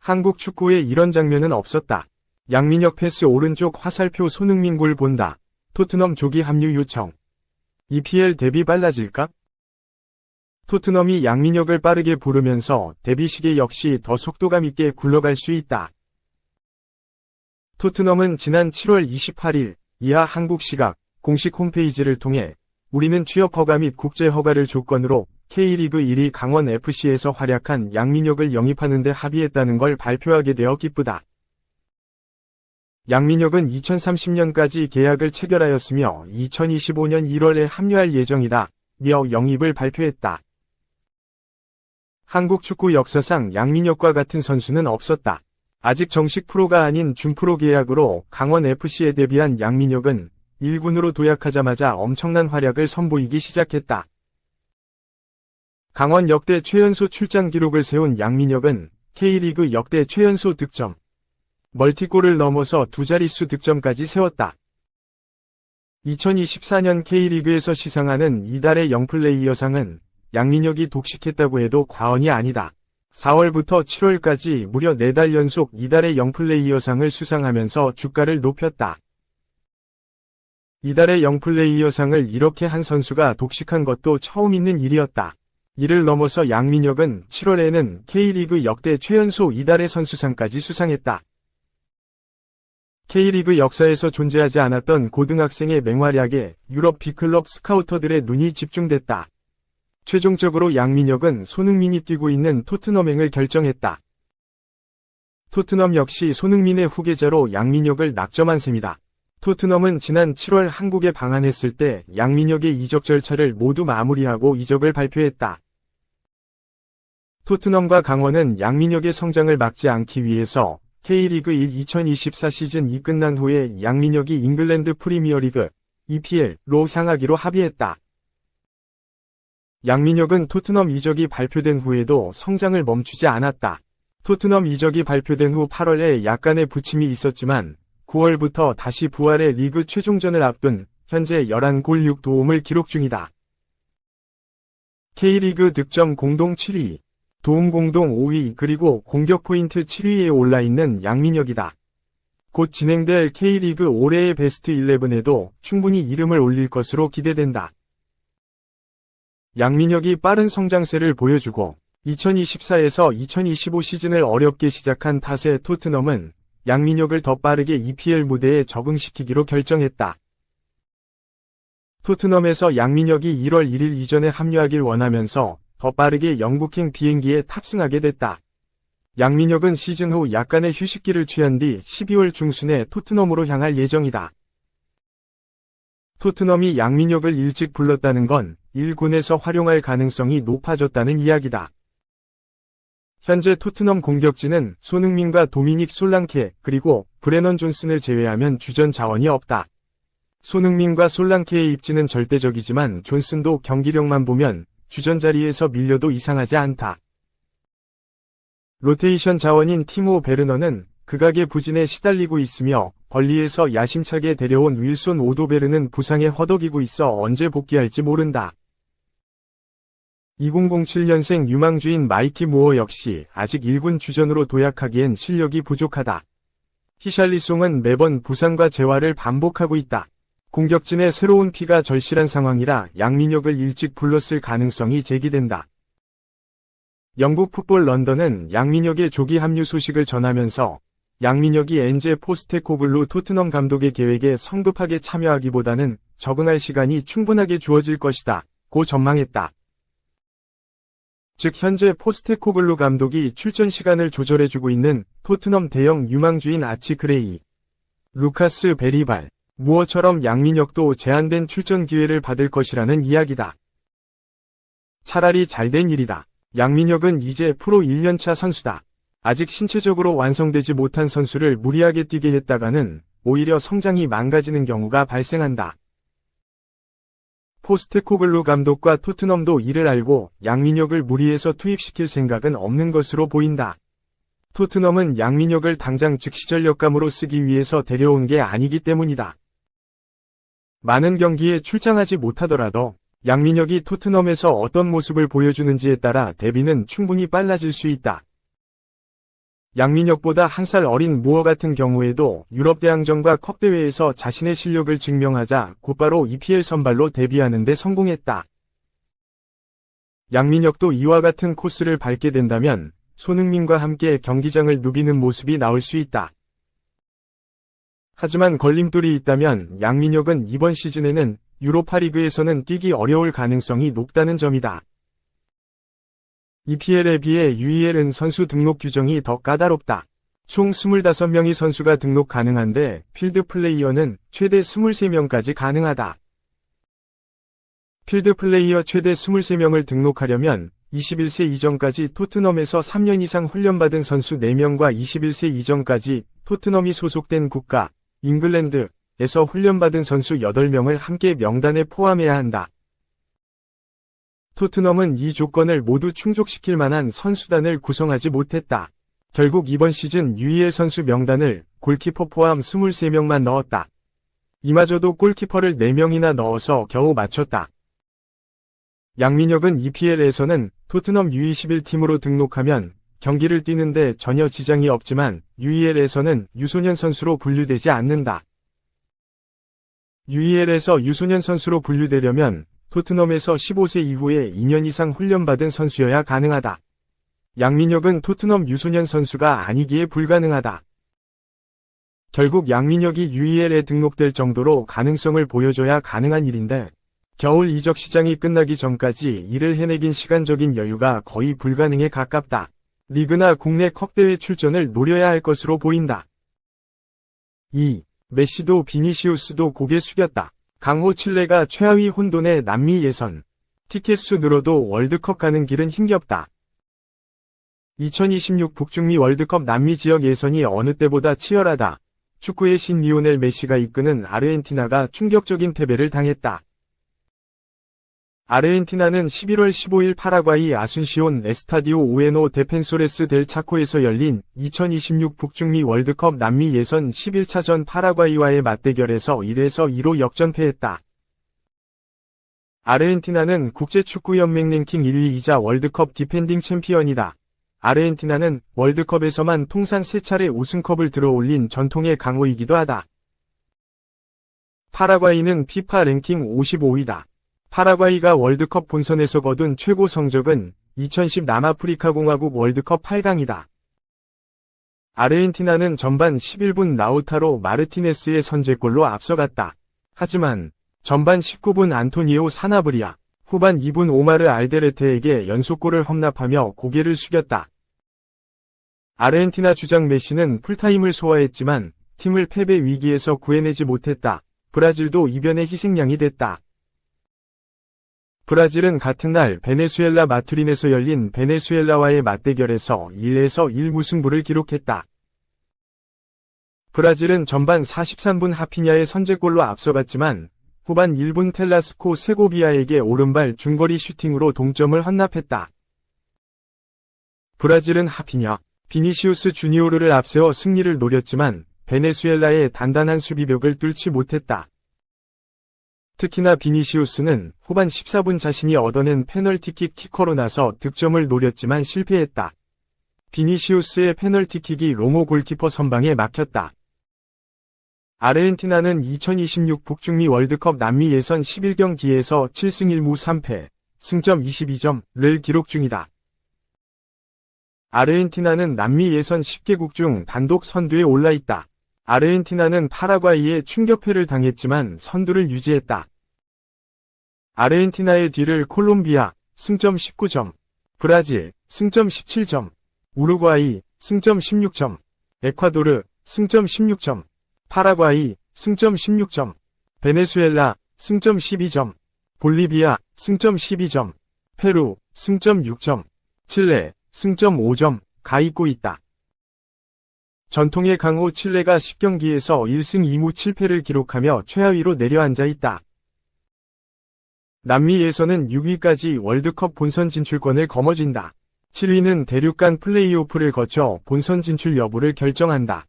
한국 축구에 이런 장면은 없었다. 양민혁 패스 오른쪽 화살표 손흥민 골 본다. 토트넘 조기 합류 요청. EPL 데뷔 빨라질까? 토트넘이 양민혁을 빠르게 부르면서 데뷔 시기 역시 더 속도감 있게 굴러갈 수 있다. 토트넘은 지난 7월 28일 이하 한국 시각 공식 홈페이지를 통해 우리는 취업 허가 및 국제 허가를 조건으로 K리그 1위 강원FC에서 활약한 양민혁을 영입하는 데 합의했다는 걸 발표하게 되어 기쁘다. 양민혁은 2030년까지 계약을 체결하였으며 2025년 1월에 합류할 예정이다. 며 영입을 발표했다. 한국 축구 역사상 양민혁과 같은 선수는 없었다. 아직 정식 프로가 아닌 준프로 계약으로 강원FC에 데뷔한 양민혁은 1군으로 도약하자마자 엄청난 활약을 선보이기 시작했다. 강원 역대 최연소 출장 기록을 세운 양민혁은 K리그 역대 최연소 득점, 멀티골을 넘어서 두 자릿수 득점까지 세웠다. 2024년 K리그에서 시상하는 이달의 영플레이어상은 양민혁이 독식했다고 해도 과언이 아니다. 4월부터 7월까지 무려 4달 연속 이달의 영플레이어상을 수상하면서 주가를 높였다. 이달의 영플레이어상을 이렇게 한 선수가 독식한 것도 처음 있는 일이었다. 이를 넘어서 양민혁은 7월에는 K리그 역대 최연소 이달의 선수상까지 수상했다. K리그 역사에서 존재하지 않았던 고등학생의 맹활약에 유럽 빅클럽 스카우터들의 눈이 집중됐다. 최종적으로 양민혁은 손흥민이 뛰고 있는 토트넘행을 결정했다. 토트넘 역시 손흥민의 후계자로 양민혁을 낙점한 셈이다. 토트넘은 지난 7월 한국에 방한했을 때 양민혁의 이적 절차를 모두 마무리하고 이적을 발표했다. 토트넘과 강원은 양민혁의 성장을 막지 않기 위해서 K리그 1 2024 시즌이 끝난 후에 양민혁이 잉글랜드 프리미어리그 EPL로 향하기로 합의했다. 양민혁은 토트넘 이적이 발표된 후에도 성장을 멈추지 않았다. 토트넘 이적이 발표된 후 8월에 약간의 부침이 있었지만 9월부터 다시 부활의 리그 최종전을 앞둔 현재 11골 6도움을 기록 중이다. K리그 득점 공동 7위, 도움 공동 5위 그리고 공격 포인트 7위에 올라있는 양민혁이다. 곧 진행될 K리그 올해의 베스트 11에도 충분히 이름을 올릴 것으로 기대된다. 양민혁이 빠른 성장세를 보여주고 2024에서 2025 시즌을 어렵게 시작한 탓에 토트넘은 양민혁을 더 빠르게 EPL 무대에 적응시키기로 결정했다. 토트넘에서 양민혁이 1월 1일 이전에 합류하길 원하면서 더 빠르게 영국행 비행기에 탑승하게 됐다. 양민혁은 시즌 후 약간의 휴식기를 취한 뒤 12월 중순에 토트넘으로 향할 예정이다. 토트넘이 양민혁을 일찍 불렀다는 건 1군에서 활용할 가능성이 높아졌다는 이야기다. 현재 토트넘 공격진은 손흥민과 도미닉 솔랑케 그리고 브레넌 존슨을 제외하면 주전 자원이 없다. 손흥민과 솔랑케의 입지는 절대적이지만 존슨도 경기력만 보면 주전 자리에서 밀려도 이상하지 않다. 로테이션 자원인 티모 베르너는 극악의 부진에 시달리고 있으며 벌리에서 야심차게 데려온 윌손 오도베르는 부상에 허덕이고 있어 언제 복귀할지 모른다. 2007년생 유망주인 마이키 무어 역시 아직 1군 주전으로 도약하기엔 실력이 부족하다. 히샬리송은 매번 부상과 재활을 반복하고 있다. 공격진의 새로운 피가 절실한 상황이라 양민혁을 일찍 불렀을 가능성이 제기된다. 영국 풋볼 런던은 양민혁의 조기 합류 소식을 전하면서 양민혁이 엔제 포스테코글루 토트넘 감독의 계획에 성급하게 참여하기보다는 적응할 시간이 충분하게 주어질 것이다 고 전망했다. 즉 현재 포스테코글루 감독이 출전 시간을 조절해주고 있는 토트넘 대형 유망주인 아치 그레이, 루카스 베리발, 무어처럼 양민혁도 제한된 출전 기회를 받을 것이라는 이야기다. 차라리 잘된 일이다. 양민혁은 이제 프로 1년차 선수다. 아직 신체적으로 완성되지 못한 선수를 무리하게 뛰게 했다가는 오히려 성장이 망가지는 경우가 발생한다. 포스테코글루 감독과 토트넘도 이를 알고 양민혁을 무리해서 투입시킬 생각은 없는 것으로 보인다. 토트넘은 양민혁을 당장 즉시 전력감으로 쓰기 위해서 데려온 게 아니기 때문이다. 많은 경기에 출장하지 못하더라도 양민혁이 토트넘에서 어떤 모습을 보여주는지에 따라 데뷔는 충분히 빨라질 수 있다. 양민혁보다 한 살 어린 무어 같은 경우에도 유럽 대항전과 컵대회에서 자신의 실력을 증명하자 곧바로 EPL 선발로 데뷔하는 데 성공했다. 양민혁도 이와 같은 코스를 밟게 된다면 손흥민과 함께 경기장을 누비는 모습이 나올 수 있다. 하지만 걸림돌이 있다면 양민혁은 이번 시즌에는 유로파리그에서는 뛰기 어려울 가능성이 높다는 점이다. EPL에 비해 UEL은 선수 등록 규정이 더 까다롭다. 총 25명의 선수가 등록 가능한데 필드 플레이어는 최대 23명까지 가능하다. 필드 플레이어 최대 23명을 등록하려면 21세 이전까지 토트넘에서 3년 이상 훈련받은 선수 4명과 21세 이전까지 토트넘이 소속된 국가, 잉글랜드에서 훈련받은 선수 8명을 함께 명단에 포함해야 한다. 토트넘은 이 조건을 모두 충족시킬 만한 선수단을 구성하지 못했다. 결국 이번 시즌 UEL 선수 명단을 골키퍼 포함 23명만 넣었다. 이마저도 골키퍼를 4명이나 넣어서 겨우 맞췄다. 양민혁은 EPL에서는 토트넘 U21 팀으로 등록하면 경기를 뛰는데 전혀 지장이 없지만 UEL에서는 유소년 선수로 분류되지 않는다. UEL에서 유소년 선수로 분류되려면 토트넘에서 15세 이후에 2년 이상 훈련받은 선수여야 가능하다. 양민혁은 토트넘 유소년 선수가 아니기에 불가능하다. 결국 양민혁이 UEL에 등록될 정도로 가능성을 보여줘야 가능한 일인데 겨울 이적 시장이 끝나기 전까지 이를 해내긴 시간적인 여유가 거의 불가능에 가깝다. 리그나 국내 컵대회 출전을 노려야 할 것으로 보인다. 2. 메시도 비니시우스도 고개 숙였다. 강호 칠레가 최하위 혼돈의 남미 예선. 티켓 수 늘어도 월드컵 가는 길은 힘겹다. 2026 북중미 월드컵 남미 지역 예선이 어느 때보다 치열하다. 축구의 신 리오넬 메시가 이끄는 아르헨티나가 충격적인 패배를 당했다. 아르헨티나는 11월 15일 파라과이 아순시온 에스타디오 우에노 데펜소레스 델 차코에서 열린 2026 북중미 월드컵 남미 예선 11차전 파라과이와의 맞대결에서 1에서 2로 역전패했다. 아르헨티나는 국제축구연맹 랭킹 1위이자 월드컵 디펜딩 챔피언이다. 아르헨티나는 월드컵에서만 통산 3차례 우승컵을 들어올린 전통의 강호이기도 하다. 파라과이는 피파 랭킹 55위다. 파라과이가 월드컵 본선에서 거둔 최고 성적은 2010 남아프리카 공화국 월드컵 8강이다. 아르헨티나는 전반 11분 라우타로 마르티네스의 선제골로 앞서갔다. 하지만 전반 19분 안토니오 사나브리아, 후반 2분 오마르 알데레테에게 연속골을 험납하며 고개를 숙였다. 아르헨티나 주장 메시는 풀타임을 소화했지만 팀을 패배 위기에서 구해내지 못했다. 브라질도 이변의 희생양이 됐다. 브라질은 같은 날 베네수엘라 마투린에서 열린 베네수엘라와의 맞대결에서 1에서 1 무승부를 기록했다. 브라질은 전반 43분 하피냐의 선제골로 앞서갔지만 후반 1분 텔라스코 세고비아에게 오른발 중거리 슈팅으로 동점을 헌납했다. 브라질은 하피냐, 비니시우스 주니오르를 앞세워 승리를 노렸지만 베네수엘라의 단단한 수비벽을 뚫지 못했다. 특히나 비니시우스는 후반 14분 자신이 얻어낸 페널티킥 키커로 나서 득점을 노렸지만 실패했다. 비니시우스의 페널티킥이 로모 골키퍼 선방에 막혔다. 아르헨티나는 2026 북중미 월드컵 남미 예선 11경기에서 7승 1무 3패, 승점 22점을 기록 중이다. 아르헨티나는 남미 예선 10개국 중 단독 선두에 올라있다. 아르헨티나는 파라과이에 충격패를 당했지만 선두를 유지했다. 아르헨티나의 뒤를 콜롬비아, 승점 19점, 브라질, 승점 17점, 우루과이, 승점 16점, 에콰도르, 승점 16점, 파라과이, 승점 16점, 베네수엘라, 승점 12점, 볼리비아, 승점 12점, 페루, 승점 6점, 칠레, 승점 5점가 있고 있다. 전통의 강호 칠레가 10경기에서 1승 2무 7패를 기록하며 최하위로 내려앉아 있다. 남미 예선은 6위까지 월드컵 본선 진출권을 거머쥔다. 7위는 대륙 간 플레이오프를 거쳐 본선 진출 여부를 결정한다.